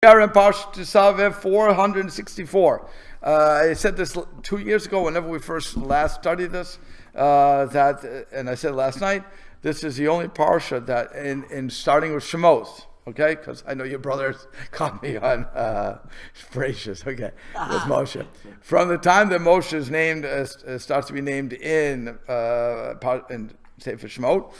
We are in Parshat Tetzaveh 464. I said this 2 years ago whenever we last studied this, and I said last night, this is the only Parsha that in starting with Shemos, okay? Because I know your brothers caught me on Bereshis, okay, with Moshe. From the time that Moshe is named, starts to be named in Sefer Shemot,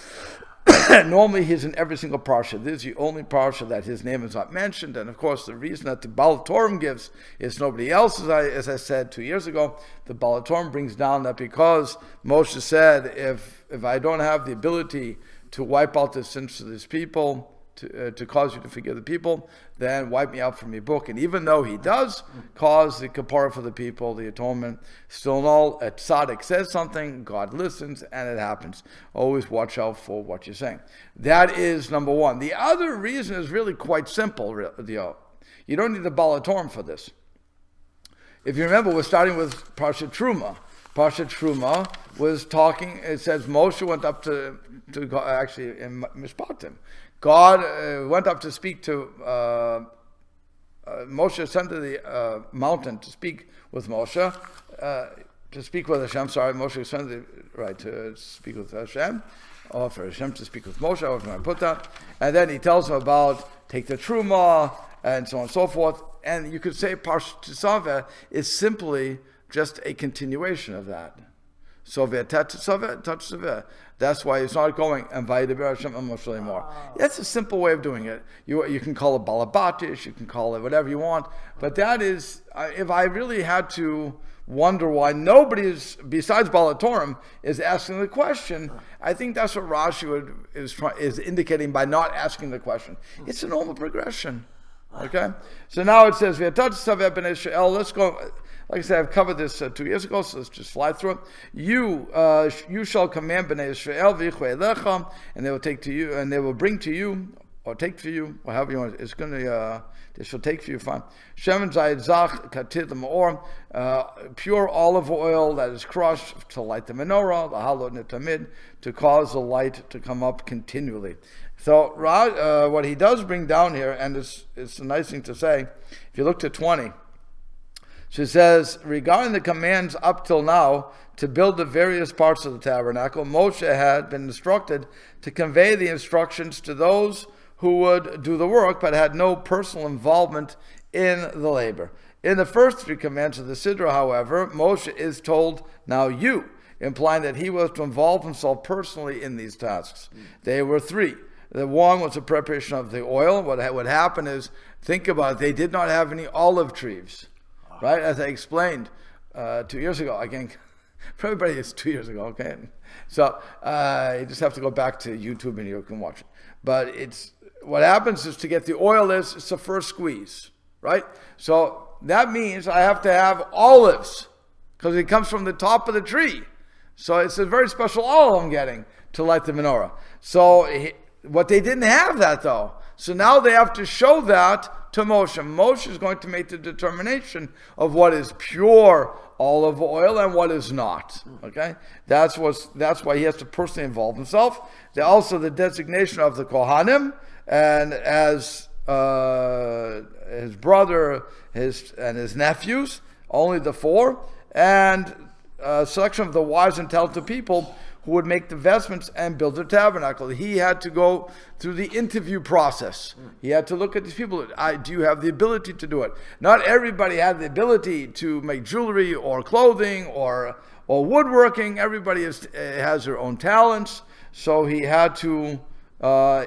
normally he's in every single parsha. This is the only parsha that his name is not mentioned, and of course the reason that the Baal Torah gives is nobody else. As I said 2 years ago, the Baal Torah brings down that because Moshe said, if I don't have the ability to wipe out the sins of these people, to cause you to forgive the people, then wipe me out from your book. And even though he does cause the kapara for the people, the atonement, still in all, a tzaddik says something, God listens, and it happens. Always watch out for what you're saying. That is number one. The other reason is really quite simple. You don't need the Baal Torah for this. If you remember, we're starting with Parshat Truma. Parshat Truma was talking, it says Moshe went up to God, actually in Mishpatim. God went up to speak to Moshe, sent to the mountain to speak with Moshe, to speak with Hashem. Moshe sent to speak with Hashem, or for Hashem to speak with Moshe, however you want to put that. And then he tells him about take the Truma, and so on and so forth. And you could say Parshat Tetzaveh is simply just a continuation of that. So Tetzaveh. That's why it's not going and Vayidaber Hashem emotionally more. That's a simple way of doing it. You can call it Balabatish, you can call it whatever you want, but that is, if I really had to wonder why nobody is, besides Balatorim, is asking the question, I think that's what Rashi is indicating by not asking the question. It's a normal progression. Okay? So now it says, let's go. Like I said, I've covered this 2 years ago, so let's just fly through it. You shall command Bnei Yisrael v'yichvei elecha, and they will take to you, and they will bring to you, or take for you, or however you want. It's going to, they shall take for you. Fine. Shemen zayit zach katid l'ma'or, pure olive oil that is crushed to light the menorah, the halot netamid, to cause the light to come up continually. So what he does bring down here, and it's a nice thing to say. If you look to 20. She says, regarding the commands up till now to build the various parts of the tabernacle, Moshe had been instructed to convey the instructions to those who would do the work, but had no personal involvement in the labor. In the first three commands of the Sidra, however, Moshe is told, now you, implying that he was to involve himself personally in these tasks. They were three. The one was the preparation of the oil. What would happen is, think about it, they did not have any olive trees. Right, as I explained 2 years ago. Again, for everybody, it's 2 years ago. Okay, so you just have to go back to YouTube and you can watch it. But it's what happens is to get the oil it's the first squeeze, right? So that means I have to have olives because it comes from the top of the tree. So it's a very special oil I'm getting to light the menorah. So what they didn't have that though. So now they have to show that to Moshe. Moshe is going to make the determination of what is pure olive oil and what is not. Okay, that's why he has to personally involve himself. Also the designation of the Kohanim, and as his brother, his nephews, only the four, and selection of the wise and talented people who would make the vestments and build the tabernacle. He had to go through the interview process. He had to look at these people. Do you have the ability to do it? Not everybody had the ability to make jewelry or clothing or woodworking. Everybody has their own talents. So he had to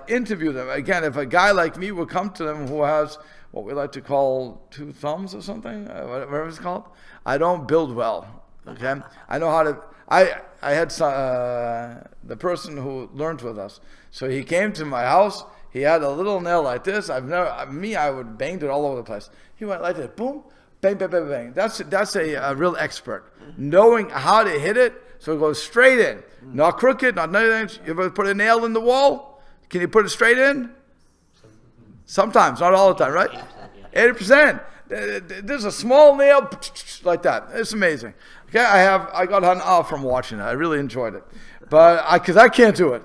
interview them. Again, if a guy like me would come to them who has what we like to call two thumbs or something, whatever it's called, I don't build well. Okay, I know how to. I had the person who learned with us. So he came to my house. He had a little nail like this. I would bang it all over the place. He went like this, boom, bang, bang, bang, bang. That's a real expert, knowing how to hit it so it goes straight in, not crooked, not nothing. You ever put a nail in the wall? Can you put it straight in? Sometimes, not all the time, right? 80%. There's a small nail like that. It's amazing. Okay, I got an from watching it. I really enjoyed it, but because I can't do it.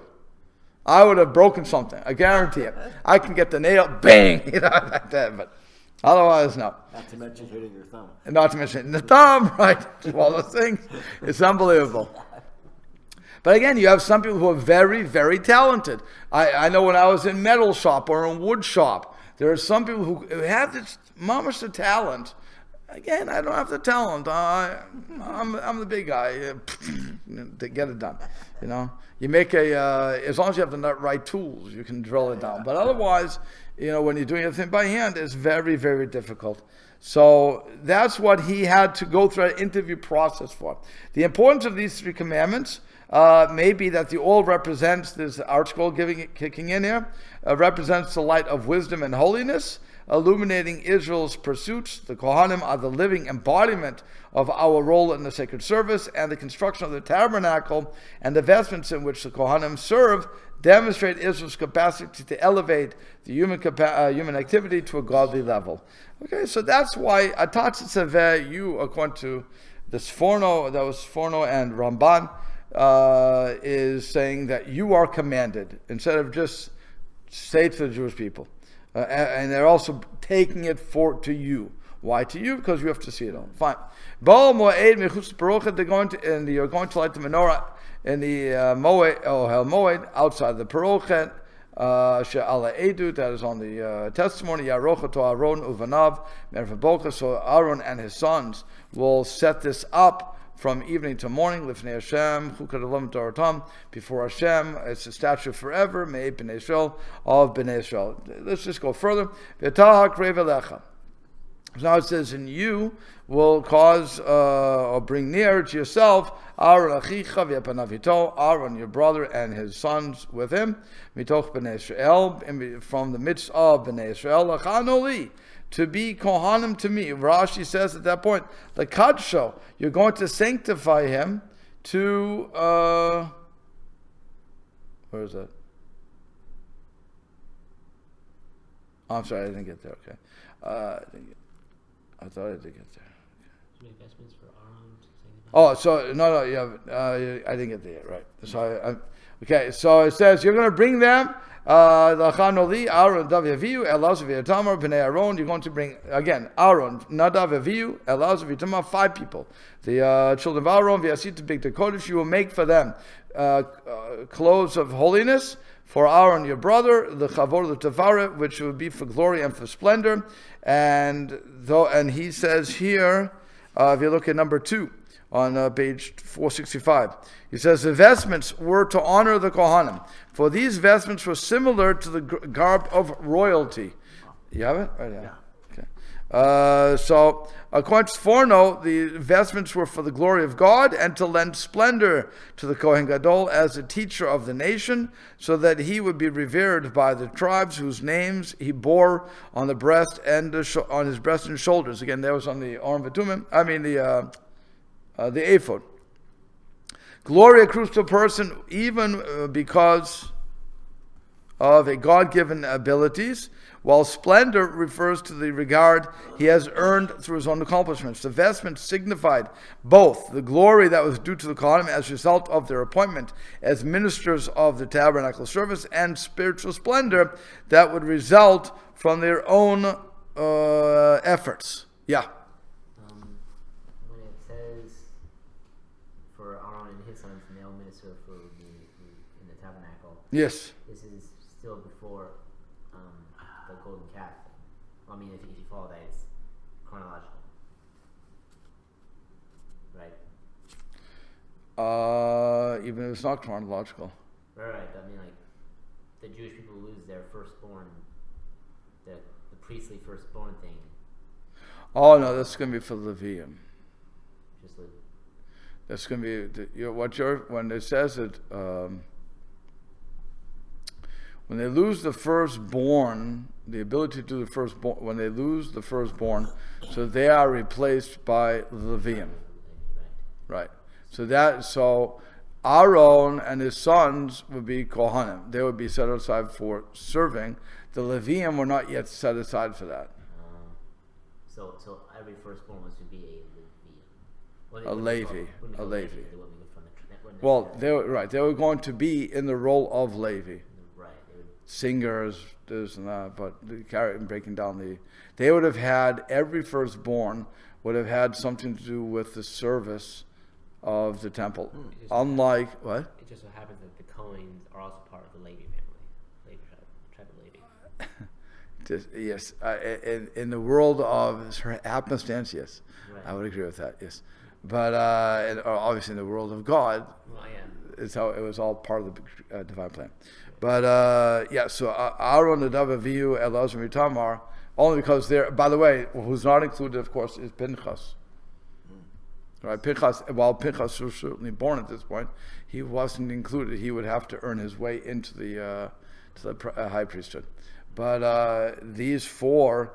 I would have broken something. I guarantee it. I can get the nail, bang, like that. But Otherwise, no. Not to mention hitting your thumb. And not to mention the thumb, right? All those things. It's unbelievable. But again, you have some people who are very, very talented. I know when I was in metal shop or in wood shop, there are some people who have this mamash the talent. Again, I don't have the talent. I'm the big guy. To get it done, You make as long as you have the right tools, you can drill it down. But otherwise, when you're doing everything by hand, it's very, very difficult. So that's what he had to go through an interview process for. The importance of these 3 commandments may be that the oil represents, this article kicking in here, represents the light of wisdom and holiness, illuminating Israel's pursuits. The Kohanim are the living embodiment of our role in the sacred service, and the construction of the tabernacle and the vestments in which the Kohanim serve demonstrate Israel's capacity to elevate the human activity to a godly level. Okay, so that's why Atat Tetzaveh, you, according to this Forno, that was Forno and Ramban, is saying that you are commanded, instead of just say to the Jewish people. And they're also taking it to you. Why to you? Because you have to see it all. Fine. You're going to light the menorah in the Moed, Ohel Moed, outside the Perochet, She'ala Edu, that is on the testimony, Yarocha to Aaron Uvanav, Mervaboka, so Aaron and his sons will set this up from evening to morning, Lifnei Hashem, Chukad Elam Dorotam, before Hashem. It's a statue forever, Me'ei B'nai Israel, of B'nai Israel. Let's just go further. V'tahak Revelecha. Now it says, and you will cause or bring near to yourself Aaron Achicha v'Panavito, Aaron your brother and his sons with him, Mitoch B'nai Israel, from the midst of B'nai Israel, Lachanoli, to be Kohanim to me. Rashi says at that point, the Kadsho, you're going to sanctify him to, where is that? Oh, I'm sorry, I didn't get there, okay. I thought I did get there. Investments for Aaron. Oh, so, no, yeah, I didn't get there yet, right. So, okay, so it says, you're going to bring them, Lachanoli, Aaron, Nadav, Yaviu, Elazar, V'Itamar, B'nai Aaron. You're going to bring, again, Aaron, Nadav, Yaviu, Elazar, V'Itamar, 5 people. The children of Aaron, V'Yasit, Big Kodesh, you will make for them clothes of holiness. For Aaron, your brother, the Chavor, the Tavaret, which would be for glory and for splendor. And he says here, if you look at number 2, on page 465. He says, the vestments were to honor the Kohanim, for these vestments were similar to the garb of royalty. You have it? Right, yeah. Okay. So, according to Forno, the vestments were for the glory of God and to lend splendor to the Kohen Gadol as a teacher of the nation, so that he would be revered by the tribes whose names he bore on the breast and on his breast and shoulders. Again, that was on the Aron V'Tumim. The ephod. Glory accrues to a person even because of a God-given abilities, while splendor refers to the regard he has earned through his own accomplishments. The vestments signified both the glory that was due to the Kohanim as a result of their appointment as ministers of the tabernacle service, and spiritual splendor that would result from their own efforts. Yeah. Yes. This is still before the golden calf. I mean, if you follow that, it's chronological, right? Even if it's not chronological. Right. I mean, like, the Jewish people lose their firstborn, the priestly firstborn thing. Oh no, that's going to be for Levium. Just Levium. That's going to be when it says it. When they lose the firstborn, the ability to do the firstborn, when they lose the firstborn, so they are replaced by Levium. Right. So Aaron and his sons would be Kohanim. They would be set aside for serving. The Levium were not yet set aside for that. So every firstborn was to be a Levium. A Levi. Well, they were going to be in the role of Levi. singers, this and that, but breaking down they would have had, every firstborn would have had something to do with the service of the temple. Unlike, what? It just so happens that the Kohanim are also part of the Levi family, tribe of Levi. Yes, in the world of happenstance, yes, Right. I would agree with that, yes. But obviously in the world of God, Well, yeah. it's how it was all part of the divine plan. But so Aaron, Nadav, Avihu, Elazar, and Tamar, only because they're, by the way, who's not included, of course, is Pinchas. Right, Pinchas, while Pinchas was certainly born at this point, he wasn't included. He would have to earn his way into the high priesthood. But these five,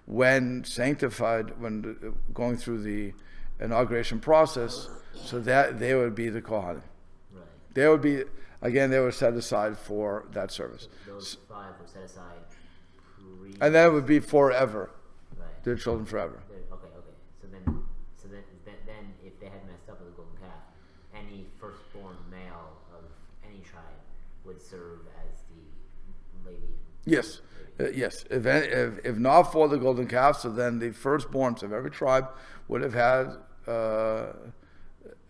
when sanctified, when going through the inauguration process, so that they would be the Kohanim. Right. They would be, again, they were set aside for that service. Those five were set aside. And that would be forever. Right. Their children forever. Okay. So then, if they had messed up with the golden calf, any firstborn male of any tribe would serve as the Levi. Yes, yes. If not for the golden calf, so then the firstborns of every tribe would have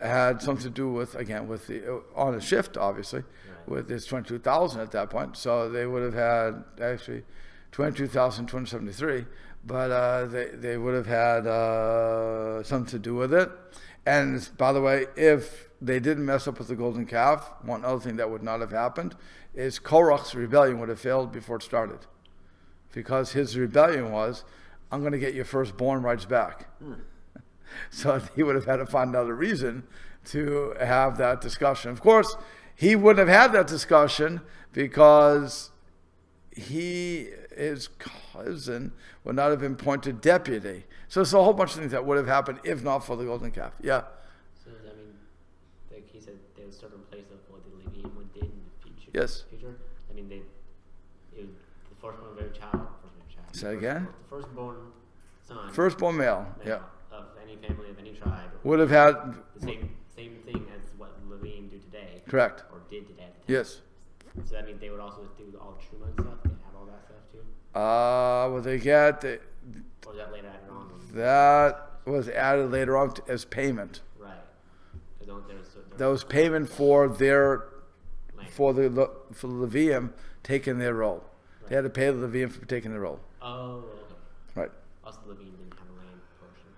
had something to do with, again, with the on a shift, obviously, Right. with this 22,000 at that point. So they would have had actually 22,273, but they would have had something to do with it. And by the way, if they didn't mess up with the golden calf, one other thing that would not have happened is Korach's rebellion would have failed before it started. Because his rebellion was, I'm going to get your firstborn rights back. So he would have had to find another reason to have that discussion. Of course, he wouldn't have had that discussion because his cousin would not have been appointed deputy. So there's a whole bunch of things that would have happened if not for the golden calf. Yeah. So I mean, like he said, they would serve in place of what the Levium did in the future. Yes. I mean, the firstborn of every child. Say again? The firstborn son. Firstborn male. Yeah. Of any family of any tribe. Would have had The same thing as what Levium do today. correct. Or did today. At the time. Yes. So that means they would also do all the Truma and stuff. They have all that stuff too. Well, they get Or was that later added on? that was added later on as payment. Right. So That was payment for their land. for the Levium taking their role. They had to pay the Levium for taking their role. Oh, okay. Right. Also, the Levium didn't have a land portion.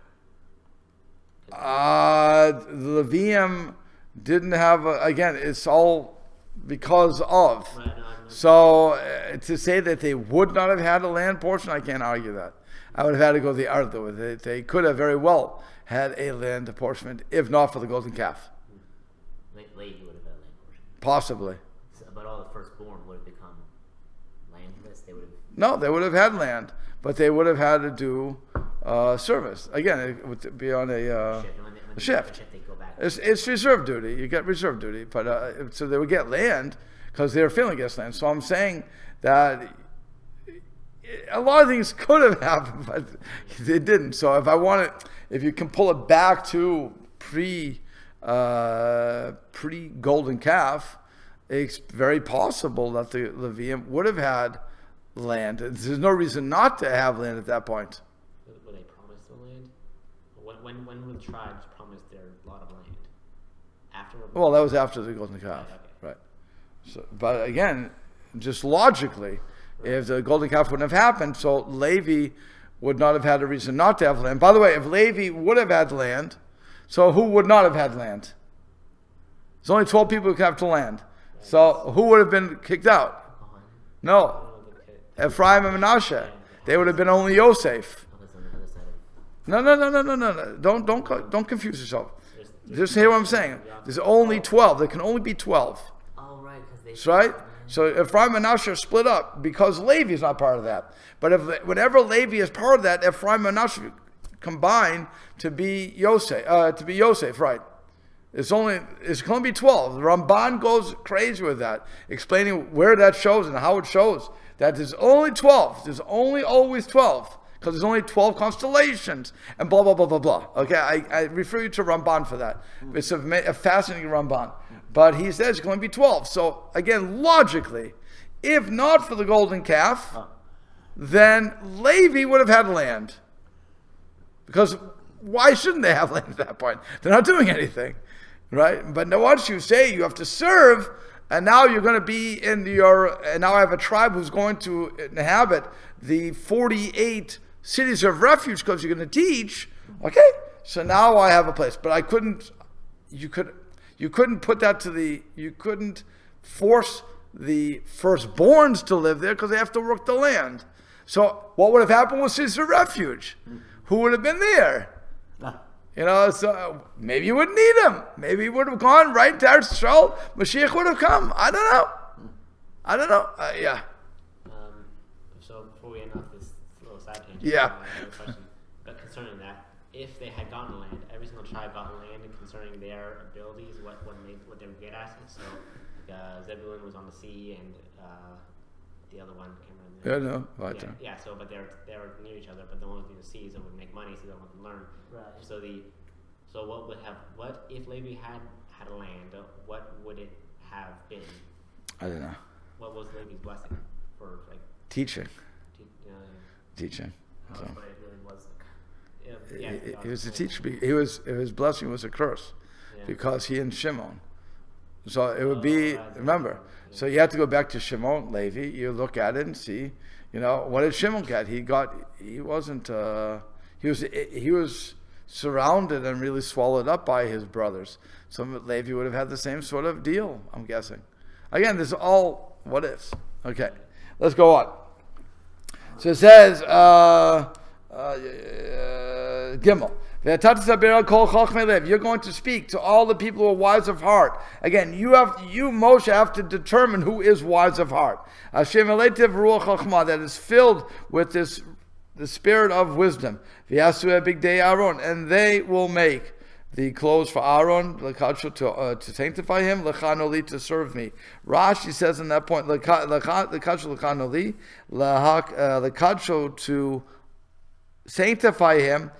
The Levium didn't have again. It's all because of. Right, no, So to say that they would not have had a land portion, I can't argue that. I would have had to go the other way. They could have very well had a land apportionment if not for the golden calf. Levi would have had a land portion. Possibly. So, but all the firstborn would have become landless. They would have. No, they would have had land, but they would have had to do service. Again, it would be on a Shift. And when they shift. Shift, they go back. It's reserve duty. You get reserve duty, but so they would get land because they were feeling against land. So I'm saying that a lot of things could have happened, but they didn't. So if you can pull it back to pre golden calf, it's very possible that the Levium would have had land. There's no reason not to have land at that point. Were they promised the land? When were the tribes promised their lot of land? After. Well, that was after the golden calf, right? So, but again, just logically, if the golden calf wouldn't have happened, so Levi would not have had a reason not to have land. By the way, if Levi would have had land, so who would not have had land? There's only 12 people who could have to land. So who would have been kicked out? No. Ephraim and Manasseh. They would have been only Yosef. No. Don't confuse yourself. Just hear what I'm saying. There's only 12. There can only be 12. Oh, right. That's right? So Ephraim and Manasseh are split up because Levi is not part of that. But whenever Levi is part of that, Ephraim and Manasseh combine to be Yosef, right? It's going to be 12. The Ramban goes crazy with that, explaining where that shows and how it shows that there's only 12. There's only always 12 because there's only 12 constellations and blah, blah, blah, blah, blah. Okay, I refer you to Ramban for that. It's a fascinating Ramban. But he says it's going to be 12. So again, logically, If not for the golden calf, then Levi would have had land. Because why shouldn't they have land at that point? They're not doing anything, right? But now once you say you have to serve, and now you're going to be and now I have a tribe who's going to inhabit the 48 cities of refuge because you're going to teach, okay, so now I have a place. But you couldn't put that you couldn't force the firstborns to live there because they have to work the land. So what would have happened with cities of refuge? Who would have been there? So maybe you wouldn't need him. Maybe he would have gone right to Eretz Yisrael. Mashiach would have come. I don't know. Yeah. So before we end off this little side tangent, Yeah. I have a question. But concerning that, if they had gotten land, every single tribe got land, and concerning their abilities, what they were good at. So Zebulun was on the sea, and the other one came around. Yeah. So but they're near each other, but the one with the sea, so would make money, so they want to learn. Right. So what if Levi had a land? What would it have been? I don't know. What was Levi's blessing for Teaching. Teaching. So. So. But it really was. He was a teacher. His blessing was a curse because he and Shimon. So it would be, remember, so you have to go back to Shimon, Levi, you look at it and see, what did Shimon get? He was surrounded and really swallowed up by his brothers. So Levi would have had the same sort of deal, I'm guessing. Again, this is all what ifs. Okay, let's go on. So it says, Gimel. You're going to speak to all the people who are wise of heart. Again, you Moshe have to determine who is wise of heart. That is filled with the spirit of wisdom. And they will make the clothes for Aaron, to sanctify him, to serve me. Rashi says in that point, to sanctify him,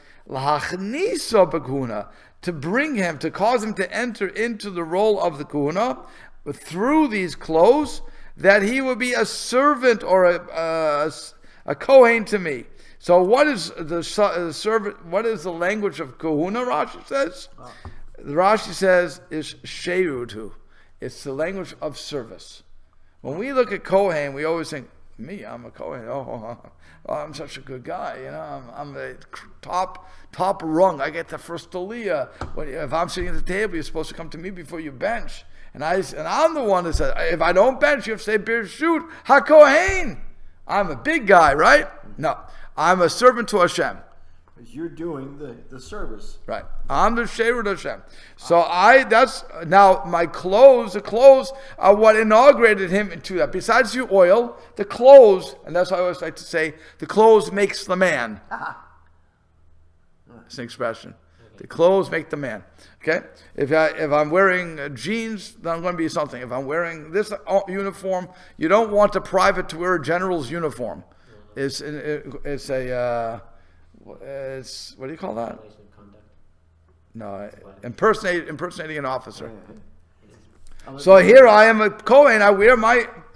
to bring him, to cause him to enter into the role of the kahuna through these clothes, that he would be a servant or a kohen to me. So what is the servant? What is the language of kahuna? Rashi says. Rashi says is sheirutu. It's the language of service. When we look at kohen, we always think, me, I'm a kohen. Oh, I'm such a good guy. I'm the top rung. I get the first aliyah. If I'm sitting at the table, you're supposed to come to me before you bench. And I'm the one that says, if I don't bench, you have to say birshut hakohen. I'm a big guy, right? No, I'm a servant to Hashem. You're doing the service. Right. I'm the Sheirut Hashem. So now my clothes, the clothes are what inaugurated him into that. Besides the oil, the clothes, and that's why I always like to say, the clothes makes the man. It's an expression. The clothes make the man. Okay? If I'm wearing jeans, then I'm going to be something. If I'm wearing this uniform, you don't want a private to wear a general's uniform. It's what do you call that? No, impersonating an officer. So here I am a Kohen. I wear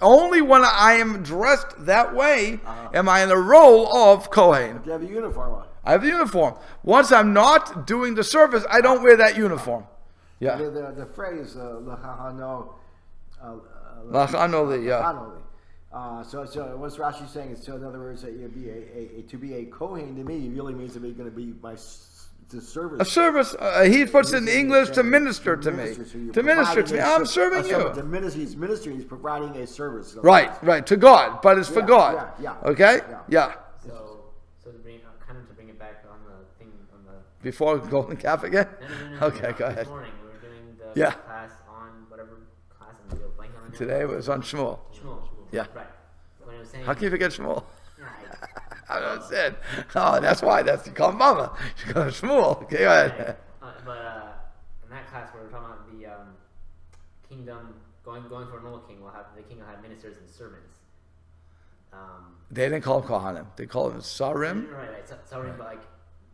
only when I am dressed that way am I in the role of Kohen. You have a uniform on. I have the uniform. Once I'm not doing the service, I don't wear that uniform. Yeah. The phrase lachano. Lachanoli, yeah. So what's Rashi saying? So in other words, that to be a kohen to me really means that you're going to be the service. A service. He puts it in English to minister to me. To minister to me. I'm serving you. He's ministering. He's providing a service. Right. To God, but it's for God. Yeah. Okay. Yeah. So to bring it back on the thing on the before golden calf again. No, Okay, go ahead. This morning we were doing the class on whatever class I'm going to blank on. Today it was on Shmuel. Yeah. Right. When I was saying, how can you forget Shmuel? Right. I don't understand. Oh, that's why. You call him Mama. You call him Shmuel. Okay, go ahead. But in that class, where we're talking about the kingdom going for an old king, the king will have ministers and servants. They didn't call him Kohanim. They call him Sarim. Right. Sarim, but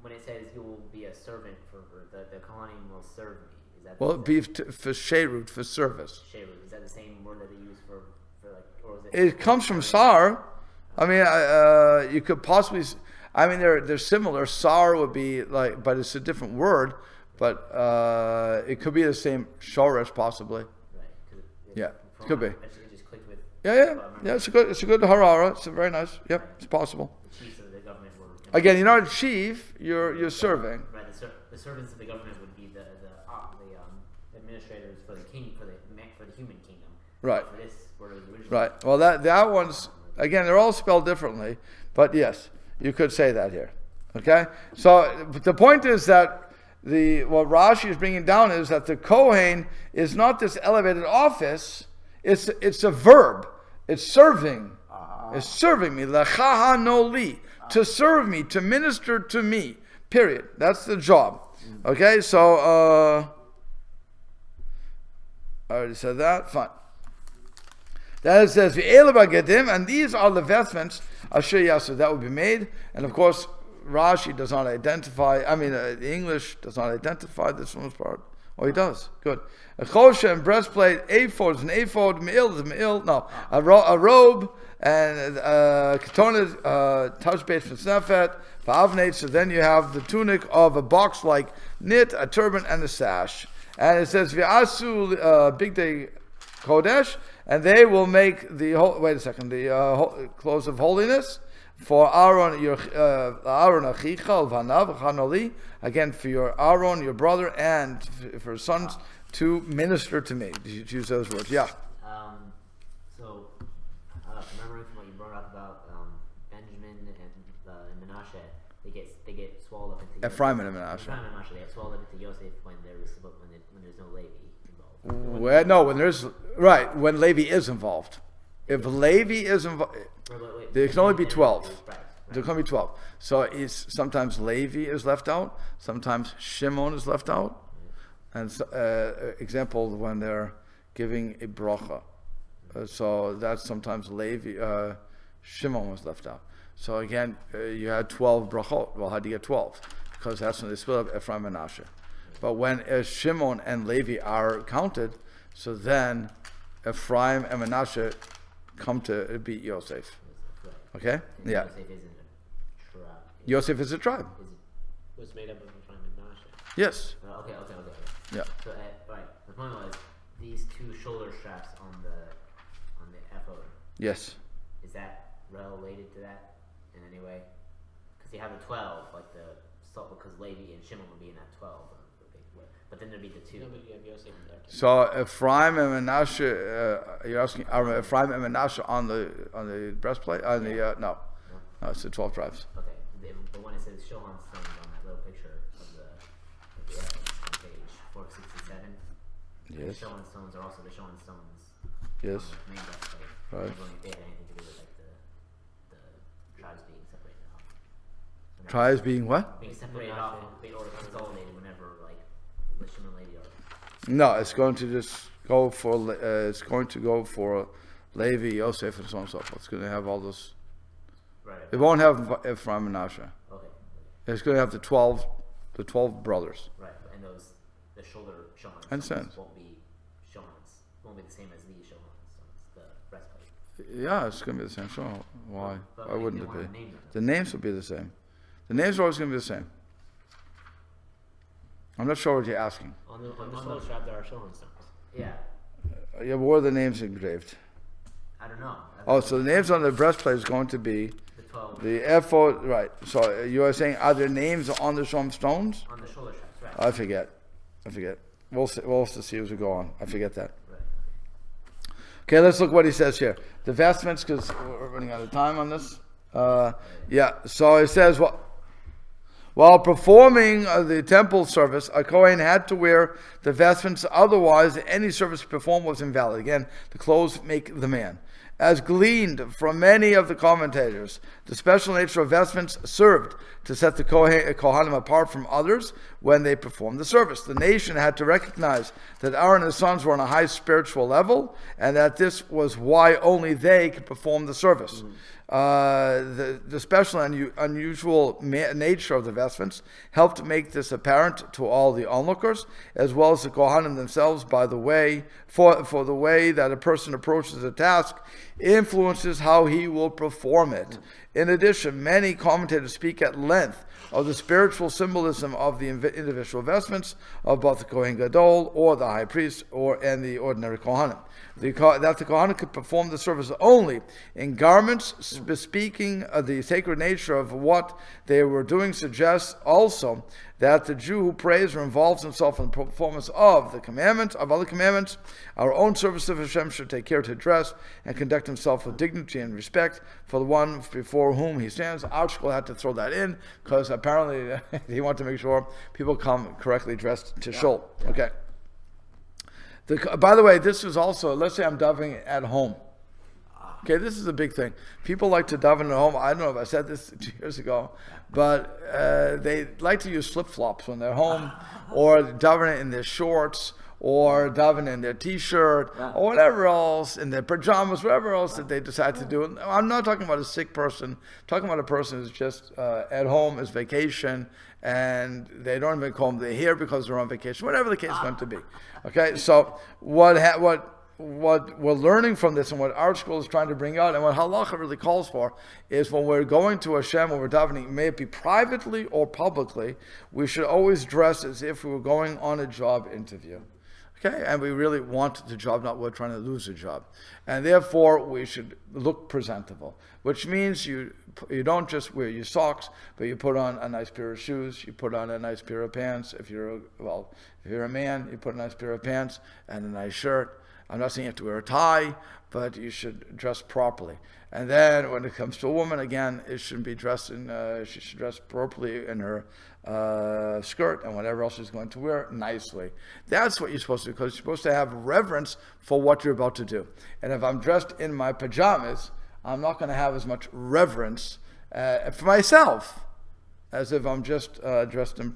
when it says you will be a servant for the Kohanim will serve me. Is that well, it'd be for Sheirut, for service. Sheirut. Is that the same word that they use for or is It comes from sar. I mean, you could possibly. I mean, they're similar. Sar would be like, but it's a different word. But it could be the same shoresh, possibly. Right. 'Cause Yeah, it could be. Actually, it just clicked with. Yeah. It's a good harara. It's very nice. Yep, it's possible. The chiefs of the government were. Again, you're not a chief. You're serving. Right. The servants of the government would be the administrators for the king for the human kingdom. Right. For this, where it was originally. Right. Well, that one's again. They're all spelled differently, but yes, you could say that here. Okay. So but the point is that what Rashi is bringing down is that the Kohen is not this elevated office. It's a verb. It's serving. It's serving me. Lechaha no li, to serve me, to minister to me. Period. That's the job. Okay. So I already said that. Fine. Then it says, and these are the vestments, Asher Yasu, that will be made. And of course, Rashi does not identify, the English does not identify this one part. Oh, he does. Good. A chosha and breastplate, ephod is an ephod, me'il is a me'il. No, a robe, and ketona, touch base from snefet, va'avnate. So then you have the tunic of a box-like knit, a turban, and a sash. And it says, V'asu big day kodesh, and they will make the clothes of holiness for Aaron, Aaron achicha v'hanav v'chanoli, again for your Aaron, your brother, and for his sons to minister to me. Did you choose those words? Yeah. So, remembering from what you brought up about Benjamin and Menashe, they get swallowed up into Ephraim and Menashe. Ephraim and Menashe, they get swallowed up into Yosef when there's no Levi involved. When Levi is involved. If Levi is involved, there can only be 12. There can only be 12. So sometimes Levi is left out. Sometimes Shimon is left out. And example, when they're giving a bracha. So that's sometimes Levi, Shimon was left out. So again, you had 12 brachot. Well, how do you get 12? Because that's when they split up Ephraim and Menashe. But when Shimon and Levi are counted, so then Ephraim and Menashe come to beat Yosef. Okay? Yeah. Yosef is a tribe. It was made up of Ephraim and Menashe. Yes. Okay. Yeah. So, right. The point was these two shoulder straps on the ephod. Yes. Is that related to that in any way? Because you have the 12, because Levi and Shimon would be in that 12. But then there'd be the two. No, but you have Yosef in there too. So Ephraim and Menashe, you're asking, are Ephraim and Menashe on the breastplate? No, it's the 12 tribes. Okay, but when it says Shohan stones on that little picture of the on page 467, Yes. the Shohan stones are also the Shohan stones. Yes. On the main breastplate. Right. I was wondering if they had anything to do with the tribes being separated off. Tribes being what? Being separated off or consolidated whenever the Shimon Levi are. No, it's going to just go for. It's going to go for Levi, Yosef, and so on and so forth. It's going to have all those. Right. It won't have Ephraim and Menashe. Okay. It's going to have the 12 brothers. Right, and the shoulder Shohan Understand. stones won't be the same as these Shohan stones, the breastplate. Yeah, it's going to be the same. So why? But Why wouldn't it they be? wanna name them. The names will be the same. The names are always going to be the same. I'm not sure what you're asking. On the shoulder strap, there are Shohan stones. Yeah, Yeah, where are the names engraved? I don't know. Oh, so the names on the breastplate is going to be The 12 the ephod, right? So you are saying, are there names on the some stones? on the shoulder straps, right? I forget. We'll have to see as we go on. I forget that. Right. Okay, let's look what he says here. The vestments, because we're running out of time on this. So it says, while performing the temple service, a Kohen had to wear the vestments, otherwise any service performed was invalid. Again, the clothes make the man. As gleaned from many of the commentators, the special nature of vestments served to set the Kohanim apart from others when they performed the service. The nation had to recognize that Aaron and his sons were on a high spiritual level, and that this was why only they could perform the service. The special and unusual nature of the vestments helped make this apparent to all the onlookers, as well as the Kohanim themselves, by the way, for the way that a person approaches a task influences how he will perform it. In addition, many commentators speak at length of the spiritual symbolism of the individual vestments of both the Kohen Gadol or the high priest and the ordinary Kohanim. That the Kohanim could perform the service only in garments bespeaking the sacred nature of what they were doing suggests also that the Jew who prays or involves himself in the performance of the commandments, of other commandments, our own service of Hashem should take care to dress and conduct himself with dignity and respect for the one before whom he stands. Archkel had to throw that in because apparently he wanted to make sure people come correctly dressed to shul. Okay. By the way, this is also, let's say I'm davening at home. Okay, this is a big thing. People like to daven at home. I don't know if I said this 2 years ago, but they like to use flip-flops when they're home, or daven in their shorts, or daven in their t-shirt, or whatever else, in their pajamas, whatever else that they decide to do. I'm not talking about a sick person. I'm talking about a person who's just at home, is vacation, and they don't even come. They're here because they're on vacation, whatever the case is going to be. Okay, so what we're learning from this, and what our school is trying to bring out, and what halacha really calls for, is when we're going to Hashem, when we're davening, may it be privately or publicly, we should always dress as if we were going on a job interview. Okay, and we really want the job, not we're trying to lose a job. And therefore, we should look presentable, which means you don't just wear your socks, but you put on a nice pair of shoes, you put on a nice pair of pants. If you're a man, you put a nice pair of pants and a nice shirt. I'm not saying you have to wear a tie, but you should dress properly. And then when it comes to a woman, again, it shouldn't be dressed she should dress properly in her skirt and whatever else she's going to wear nicely. That's what you're supposed to do, because you're supposed to have reverence for what you're about to do. And if I'm dressed in my pajamas, I'm not going to have as much reverence for myself as if I'm just dressed in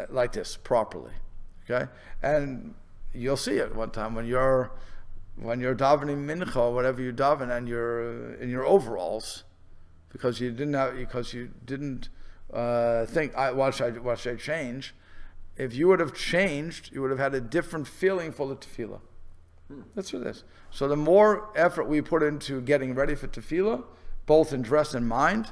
like this, properly. Okay? And you'll see it one time when you're davening mincha or whatever you daven and you're in your overalls because you didn't think, what should I change? If you would have changed, you would have had a different feeling for the tefillah. That's what it is. So the more effort we put into getting ready for tefillah, both in dress and mind,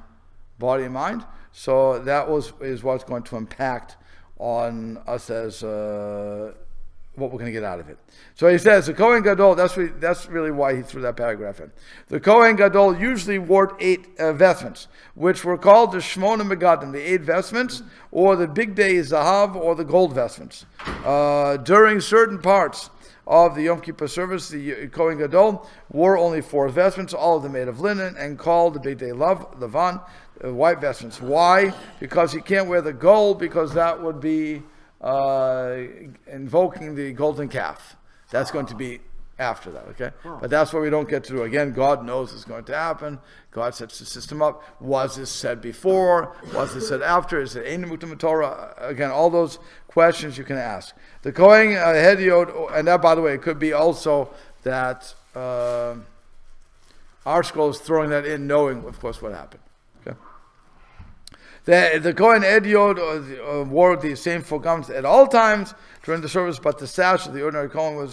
body and mind, so that is what's going to impact on us as what we're going to get out of it. So he says, the Kohen Gadol, that's really why he threw that paragraph in. The Kohen Gadol usually wore 8 vestments, which were called the Shmona Megadim, the 8 vestments, or the big day Zahav, or the gold vestments. During certain parts of the Yom Kippur service, the Kohen Gadol wore only 4 vestments, all of them made of linen, and called the big day Lavan, white vestments. Why? Because he can't wear the gold, because that would be invoking the golden calf. That's going to be after that, okay? But that's what we don't get to do. Again, God knows it's going to happen. God sets the system up. Was this said before? Was this said after? Is it Ein Mutam Torah? Again, all those questions you can ask. The Kohen Hediot, and that, by the way, it could be also that our school is throwing that in, knowing, of course, what happened. Okay. The Kohen Hediot wore the same 4 garments at all times during the service, but the sash of the ordinary Kohen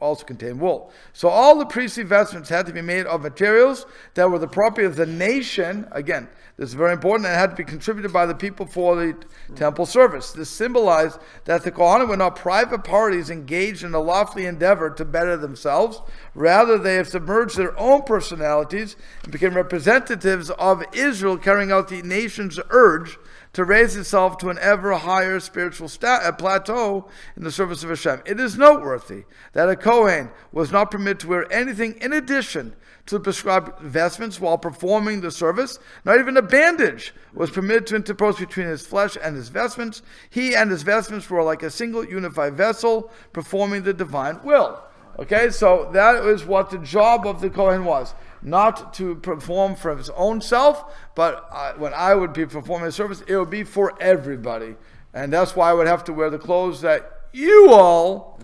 also contained wool. So all the priestly vestments had to be made of materials that were the property of the nation. Again, this is very important, and it had to be contributed by the people for the temple service. This symbolized that the Kohanim were not private parties engaged in a lofty endeavor to better themselves. Rather, they have submerged their own personalities and became representatives of Israel, carrying out the nation's urge to raise itself to an ever higher spiritual plateau in the service of Hashem. It is noteworthy that a Kohen was not permitted to wear anything in addition to the prescribed vestments while performing the service. Not even a bandage was permitted to interpose between his flesh and his vestments. He and his vestments were like a single unified vessel performing the divine will. Okay, so that is what the job of the Kohen was. Not to perform for his own self, but when I would be performing a service, it would be for everybody. And that's why I would have to wear the clothes that you all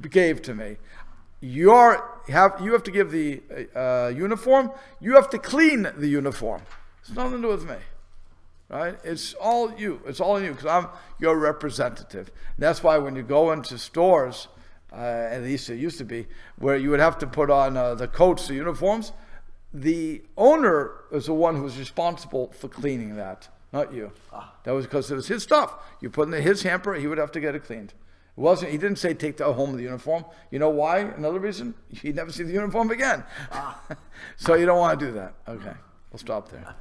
gave to me. You have to give the uniform. You have to clean the uniform. It's nothing to do with me. Right? It's all you. It's all in you, because I'm your representative. And that's why when you go into stores, at least it used to be, where you would have to put on the coats, the uniforms. The owner was the one who was responsible for cleaning that, not you. That was because it was his stuff. You put in his hamper, he would have to get it cleaned. It wasn't. He didn't say take home the uniform. You know why? Another reason? He'd never see the uniform again. So you don't want to do that. Okay, we'll stop there.